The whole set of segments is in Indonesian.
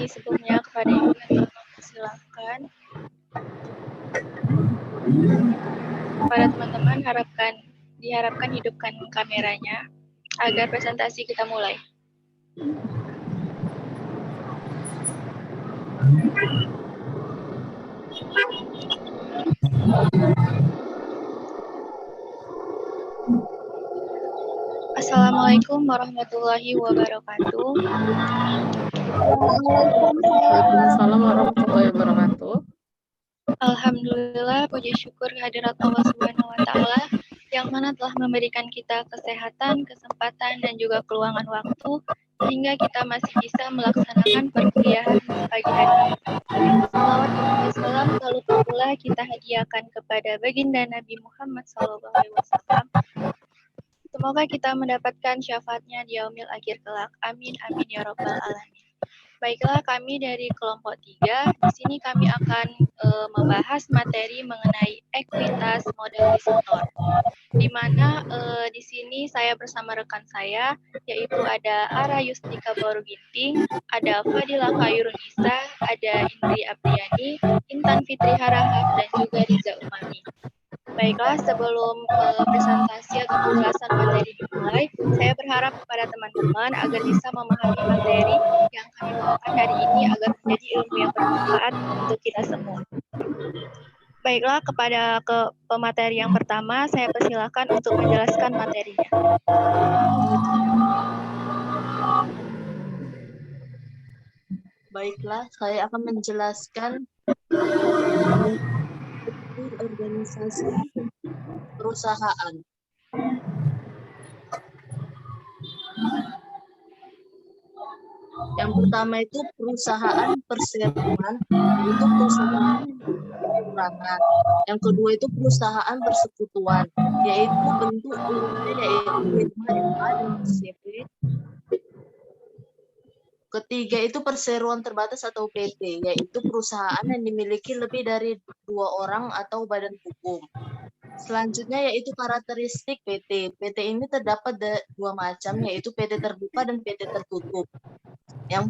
sebelumnya kepada Ibu yang telah mempersilahkan. Para teman-teman diharapkan hidupkan kameranya agar presentasi kita mulai. Assalamualaikum warahmatullahi wabarakatuh. Waalaikumsalam warahmatullahi wabarakatuh. Alhamdulillah, puji syukur kehadirat Allah Subhanahu wa Ta'ala yang mana telah memberikan kita kesehatan, kesempatan, dan juga keluangan waktu sehingga kita masih bisa melaksanakan perkuliahan pagi hari ini. Salawat dan salam tak lupa pula kita hadiahkan kepada baginda Nabi Muhammad SAW. Semoga kita mendapatkan syafaatnya di yaumil akhir kelak. Amin, amin ya robbal alamin. Baiklah, kami dari kelompok 3, di sini kami akan membahas materi mengenai ekuitas model visitor. Di mana di sini saya bersama rekan saya, yaitu ada Ara Yustika Boruginting, ada Fadila Khairunisa, ada Indri Apriani, Intan Fitri Harahap, dan juga Riza Umami. Baiklah, sebelum presentasi atau penjelasan materi dimulai, saya berharap kepada teman-teman agar bisa memahami materi yang kami bawakan hari ini agar menjadi ilmu yang bermanfaat untuk kita semua. Baiklah, kepada pemateri yang pertama, saya persilakan untuk menjelaskan materinya. Baiklah, saya akan menjelaskan organisasi perusahaan. Yang pertama itu perusahaan perseroan, itu perusahaan perorangan. Yang kedua itu perusahaan persekutuan, yaitu bentuk umumnya yaitu WMA dan CP. Ketiga itu perseroan terbatas atau PT, yaitu perusahaan yang dimiliki lebih dari 2 orang atau badan hukum. Selanjutnya yaitu karakteristik PT. PT ini terdapat 2 macam, yaitu PT terbuka dan PT tertutup. Yang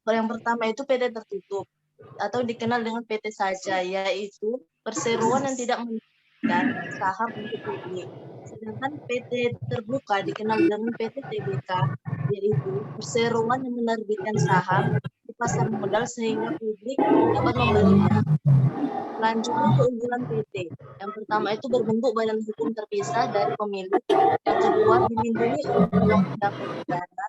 pertama itu PT tertutup atau dikenal dengan PT saja, yaitu perseroan yang tidak menerbitkan saham untuk publik. Sedangkan PT terbuka dikenal dengan PT TBK, yaitu perseroan yang menerbitkan saham di pasar modal sehingga publik dapat membelinya. Selanjutnya keunggulan PT. Yang pertama itu berbentuk badan hukum terpisah dari pemilik. Yang kedua dilindungi oleh undang-undang negara.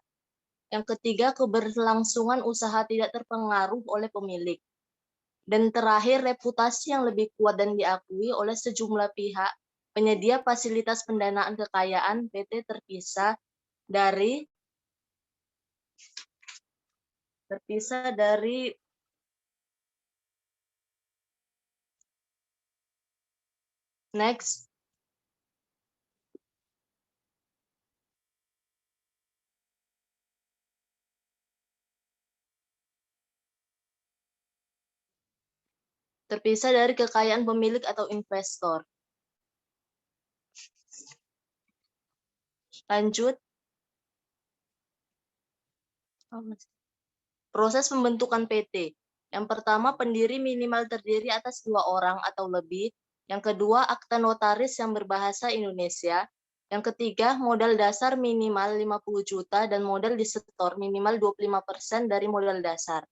Yang ketiga keberlangsungan usaha tidak terpengaruh oleh pemilik. Dan terakhir reputasi yang lebih kuat dan diakui oleh sejumlah pihak penyedia fasilitas pendanaan kekayaan PT terpisah dari next. Terpisah dari kekayaan pemilik atau investor. Lanjut. Proses pembentukan PT. Yang pertama, pendiri minimal terdiri atas 2 orang atau lebih. Yang kedua, akta notaris yang berbahasa Indonesia. Yang ketiga, modal dasar minimal 50 juta dan modal disetor minimal 25% dari modal dasar.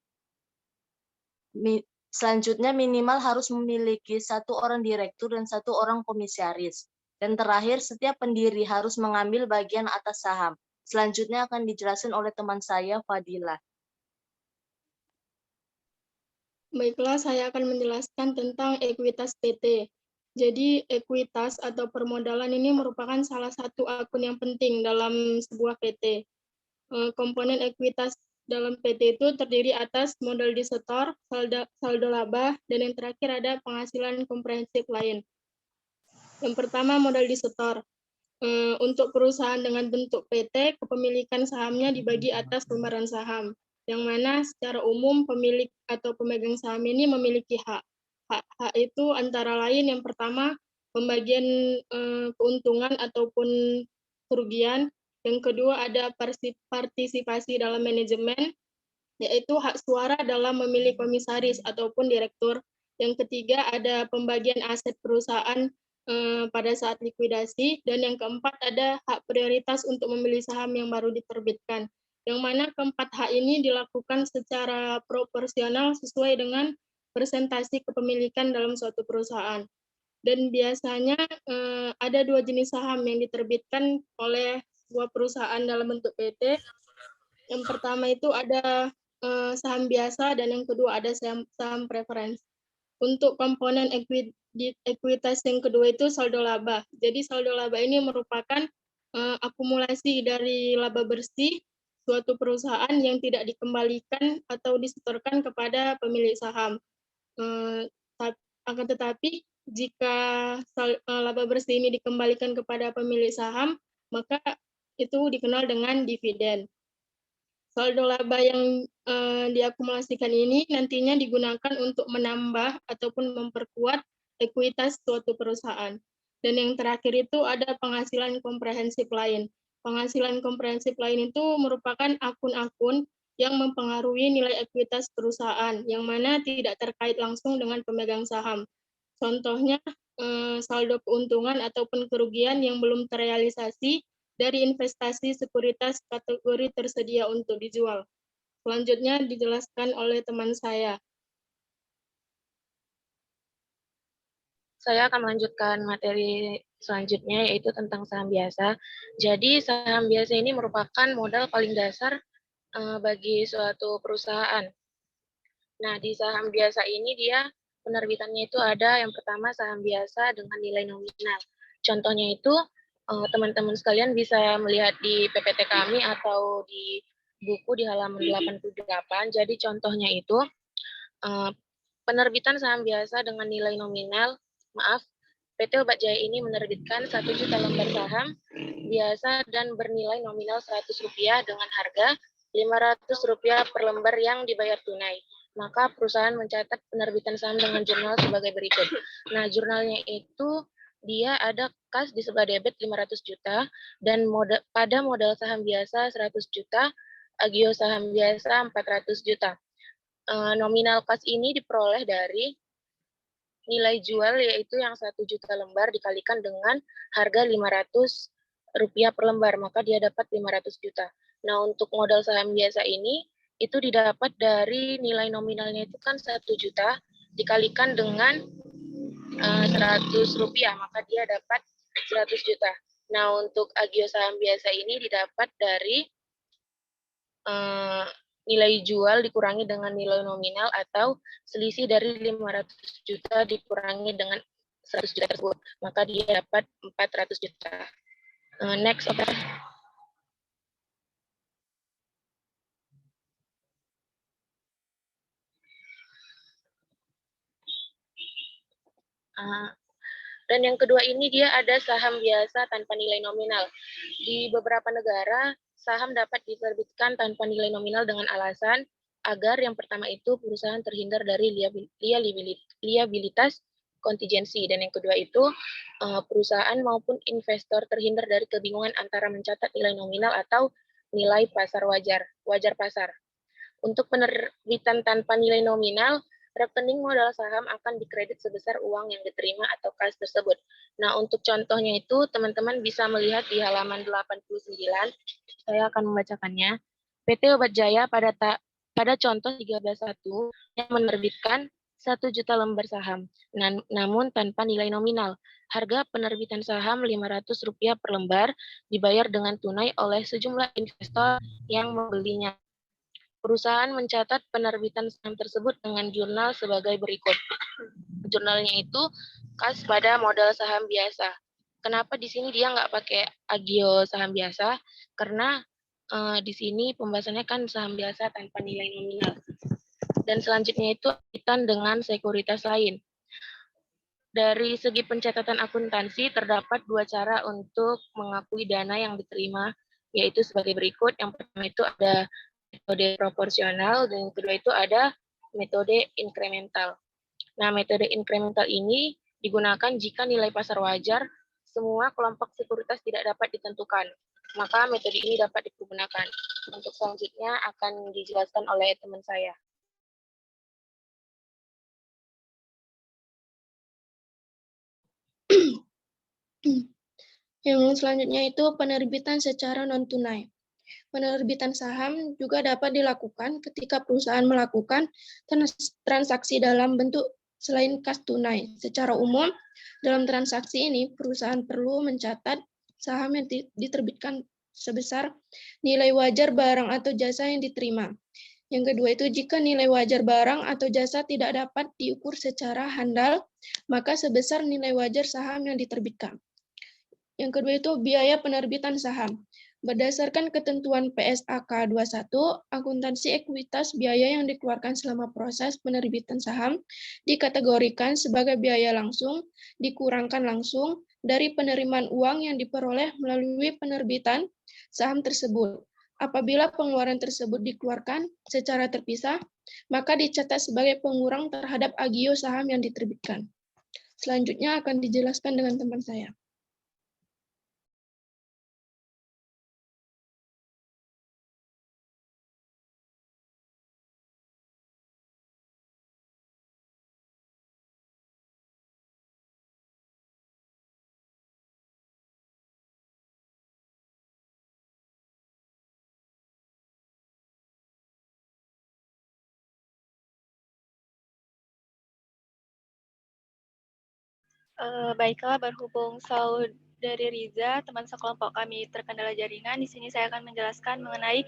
Selanjutnya, minimal harus memiliki 1 orang direktur dan 1 orang komisaris. Dan terakhir, setiap pendiri harus mengambil bagian atas saham. Selanjutnya akan dijelaskan oleh teman saya, Fadila. Baiklah, saya akan menjelaskan tentang ekuitas PT. Jadi, ekuitas atau permodalan ini merupakan salah satu akun yang penting dalam sebuah PT. Komponen ekuitas dalam PT itu terdiri atas modal disetor, saldo laba, dan yang terakhir ada penghasilan komprehensif lain. Yang pertama, modal disetor. Untuk perusahaan dengan bentuk PT, kepemilikan sahamnya dibagi atas lembaran saham, yang mana secara umum pemilik atau pemegang saham ini memiliki hak. Hak itu antara lain yang pertama, pembagian keuntungan ataupun kerugian. Yang kedua ada partisipasi dalam manajemen. yaitu hak suara dalam memilih komisaris ataupun direktur. Yang ketiga ada pembagian aset perusahaan pada saat likuidasi, dan yang keempat ada hak prioritas untuk memilih saham yang baru diterbitkan. Yang mana keempat hak ini dilakukan secara proporsional sesuai dengan presentasi kepemilikan dalam suatu perusahaan. Dan biasanya ada dua jenis saham yang diterbitkan oleh sebuah perusahaan dalam bentuk PT. Yang pertama itu ada saham biasa, dan yang kedua ada saham preferensi. Untuk komponen ekuitas yang kedua itu saldo laba. Jadi saldo laba ini merupakan akumulasi dari laba bersih suatu perusahaan yang tidak dikembalikan atau disetorkan kepada pemilik saham. Akan tetapi jika laba bersih ini dikembalikan kepada pemilik saham, maka itu dikenal dengan dividen. Saldo laba yang diakumulasikan ini nantinya digunakan untuk menambah ataupun memperkuat ekuitas suatu perusahaan. Dan yang terakhir itu ada penghasilan komprehensif lain. Penghasilan komprehensif lain itu merupakan akun-akun yang mempengaruhi nilai ekuitas perusahaan, yang mana tidak terkait langsung dengan pemegang saham. Contohnya, saldo keuntungan ataupun kerugian yang belum terrealisasi dari investasi sekuritas kategori tersedia untuk dijual. Selanjutnya dijelaskan oleh teman saya. Saya akan melanjutkan materi selanjutnya, yaitu tentang saham biasa. Jadi saham biasa ini merupakan modal paling dasar bagi suatu perusahaan. Nah, di saham biasa ini dia penerbitannya itu ada yang pertama saham biasa dengan nilai nominal. Contohnya itu teman-teman sekalian bisa melihat di PPT kami atau di buku di halaman 88. Jadi contohnya itu penerbitan saham biasa dengan nilai nominal, PT Obat Jaya ini menerbitkan 1 juta lembar saham biasa dan bernilai nominal Rp100 dengan harga Rp500 per lembar yang dibayar tunai. Maka perusahaan mencatat penerbitan saham dengan jurnal sebagai berikut. Nah, jurnalnya itu dia ada kas di sebelah debit 500 juta dan pada modal saham biasa 100 juta, agio saham biasa 400 juta. Nominal kas ini diperoleh dari nilai jual, yaitu yang 1 juta lembar dikalikan dengan harga Rp500 per lembar, maka dia dapat 500 juta. Nah, untuk modal saham biasa ini itu didapat dari nilai nominalnya itu kan 1 juta dikalikan dengan Rp100, maka dia dapat 100 juta. Nah, untuk agio saham biasa ini didapat dari nilai jual dikurangi dengan nilai nominal atau selisih dari 500 juta dikurangi dengan 100 juta tersebut. Maka dia dapat 400 juta. Next, okay. Dan yang kedua ini dia ada saham biasa tanpa nilai nominal. Di beberapa negara, saham dapat diterbitkan tanpa nilai nominal dengan alasan agar yang pertama itu perusahaan terhindar dari liabilitas kontingensi, dan yang kedua itu perusahaan maupun investor terhindar dari kebingungan antara mencatat nilai nominal atau nilai pasar wajar pasar. Untuk penerbitan tanpa nilai nominal, rekening modal saham akan dikredit sebesar uang yang diterima atau kas tersebut. Nah, untuk contohnya itu teman-teman bisa melihat di halaman 89. Saya akan membacakannya. PT Obat Jaya pada contoh 13.1 yang menerbitkan 1 juta lembar saham, namun tanpa nilai nominal. Harga penerbitan saham Rp500 per lembar dibayar dengan tunai oleh sejumlah investor yang membelinya. Perusahaan mencatat penerbitan saham tersebut dengan jurnal sebagai berikut. Jurnalnya itu kas pada modal saham biasa. Kenapa di sini dia nggak pakai agio saham biasa? Karena di sini pembahasannya kan saham biasa tanpa nilai nominal. Dan selanjutnya itu kaitan dengan sekuritas lain. Dari segi pencatatan akuntansi terdapat 2 cara untuk mengakui dana yang diterima, yaitu sebagai berikut. Yang pertama itu ada metode proporsional, dan yang kedua itu ada metode inkremental. Nah, metode inkremental ini digunakan jika nilai pasar wajar semua kelompok sekuritas tidak dapat ditentukan. Maka metode ini dapat digunakan. Untuk selanjutnya akan dijelaskan oleh teman saya. Yang selanjutnya itu penerbitan secara non-tunai. Penerbitan saham juga dapat dilakukan ketika perusahaan melakukan transaksi dalam bentuk selain kas tunai. Secara umum, dalam transaksi ini perusahaan perlu mencatat saham yang diterbitkan sebesar nilai wajar barang atau jasa yang diterima. Yang kedua itu jika nilai wajar barang atau jasa tidak dapat diukur secara handal, maka sebesar nilai wajar saham yang diterbitkan. Yang kedua itu biaya penerbitan saham. Berdasarkan ketentuan PSAK 21, akuntansi ekuitas biaya yang dikeluarkan selama proses penerbitan saham dikategorikan sebagai biaya langsung, dikurangkan langsung dari penerimaan uang yang diperoleh melalui penerbitan saham tersebut. Apabila pengeluaran tersebut dikeluarkan secara terpisah, maka dicatat sebagai pengurang terhadap agio saham yang diterbitkan. Selanjutnya akan dijelaskan dengan teman saya. Baiklah, berhubung Saudari Riza, teman sekelompok kami terkendala jaringan, di sini saya akan menjelaskan mengenai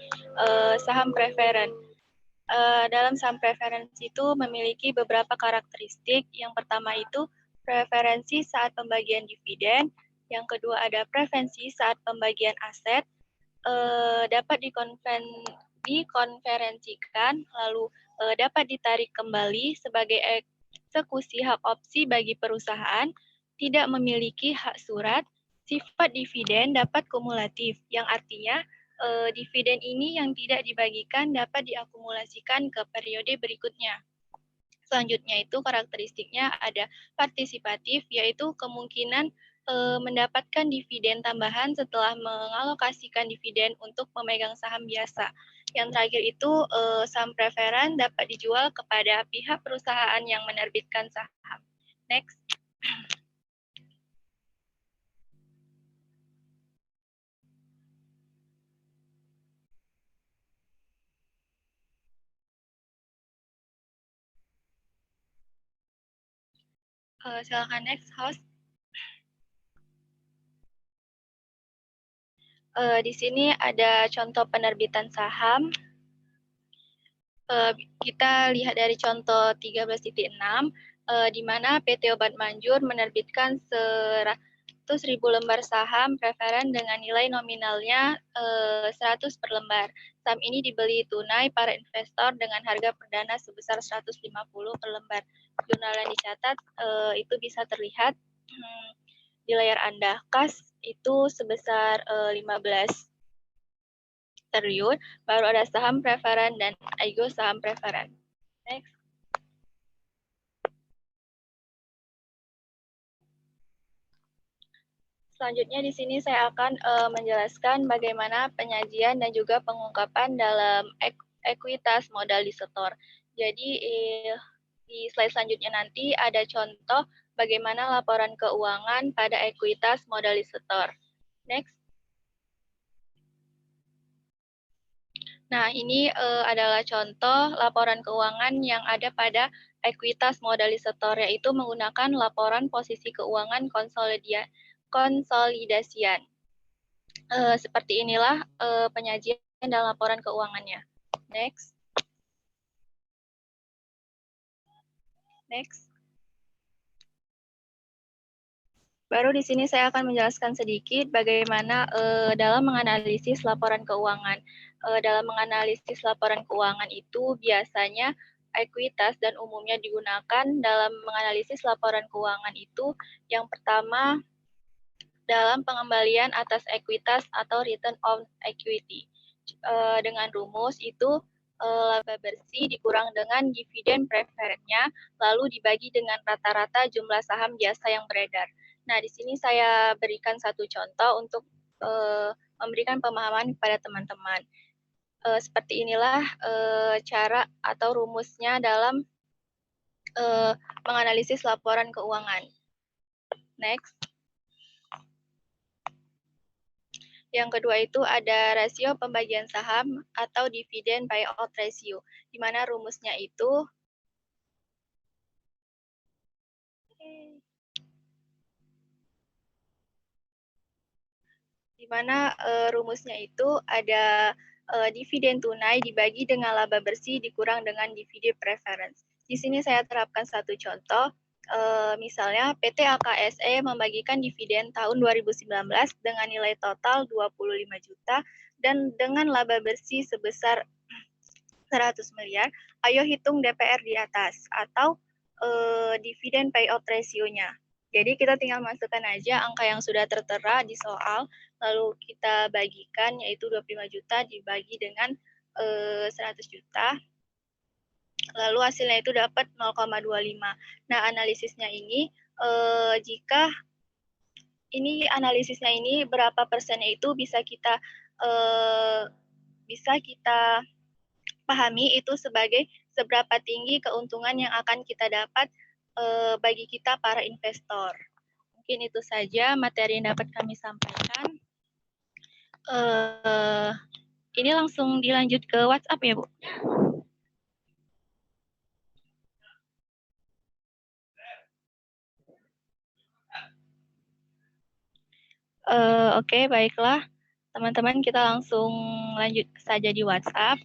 saham preferen. Dalam saham preferensi itu memiliki beberapa karakteristik. Yang pertama itu preferensi saat pembagian dividen. Yang kedua ada preferensi saat pembagian aset. Dapat dikonferensikan, lalu dapat ditarik kembali sebagai eksekusi hak opsi bagi perusahaan, tidak memiliki hak surat, sifat dividen dapat kumulatif, yang artinya dividen ini yang tidak dibagikan dapat diakumulasikan ke periode berikutnya. Selanjutnya itu karakteristiknya ada partisipatif, yaitu kemungkinan mendapatkan dividen tambahan setelah mengalokasikan dividen untuk memegang saham biasa. Yang terakhir itu saham preferen dapat dijual kepada pihak perusahaan yang menerbitkan saham. Next. Silakan next, host. Di sini ada contoh penerbitan saham. Kita lihat dari contoh 13.6, di mana PT Obat Manjur menerbitkan 100.000 lembar saham preferen dengan nilai nominalnya 100 per lembar. Saham ini dibeli tunai para investor dengan harga perdana sebesar 150 per lembar. Jurnal yang dicatat itu bisa terlihat di layar Anda. Kas itu sebesar 15 triliun, baru ada saham preferen dan AIGO saham preferen. Next. Selanjutnya di sini saya akan menjelaskan bagaimana penyajian dan juga pengungkapan dalam ekuitas modal disetor. Jadi di slide selanjutnya nanti ada contoh bagaimana laporan keuangan pada ekuitas modal disetor. Next. Nah, ini adalah contoh laporan keuangan yang ada pada ekuitas modal disetor, yaitu menggunakan laporan posisi keuangan konsolidasian. Seperti inilah penyajian dan laporan keuangannya. Next. Next. Baru di sini saya akan menjelaskan sedikit bagaimana dalam menganalisis laporan keuangan. Dalam menganalisis laporan keuangan itu biasanya ekuitas dan umumnya digunakan dalam menganalisis laporan keuangan itu yang pertama dalam pengembalian atas ekuitas atau return on equity. Dengan rumus itu laba bersih dikurang dengan dividen preferennya, lalu dibagi dengan rata-rata jumlah saham biasa yang beredar. Nah, di sini saya berikan satu contoh untuk memberikan pemahaman kepada teman-teman. Seperti inilah cara atau rumusnya dalam menganalisis laporan keuangan. Next. Yang kedua itu ada rasio pembagian saham atau dividend payout ratio, di mana rumusnya itu ada dividen tunai dibagi dengan laba bersih dikurang dengan dividen preference. Di sini saya terapkan satu contoh. Misalnya PT AKSE membagikan dividen tahun 2019 dengan nilai total 25 juta dan dengan laba bersih sebesar 100 miliar. Ayo hitung DPR di atas atau dividen payout ratio-nya. Jadi kita tinggal masukkan aja angka yang sudah tertera di soal, lalu kita bagikan, yaitu 25 juta dibagi dengan 100 juta. Lalu hasilnya itu dapat 0,25. Nah, analisisnya ini, analisisnya ini berapa persennya itu bisa kita pahami itu sebagai seberapa tinggi keuntungan yang akan kita dapat bagi kita para investor. Mungkin itu saja materi yang dapat kami sampaikan. Ini langsung dilanjut ke WhatsApp ya, Bu? Oke, baiklah. Teman-teman, kita langsung lanjut saja di WhatsApp.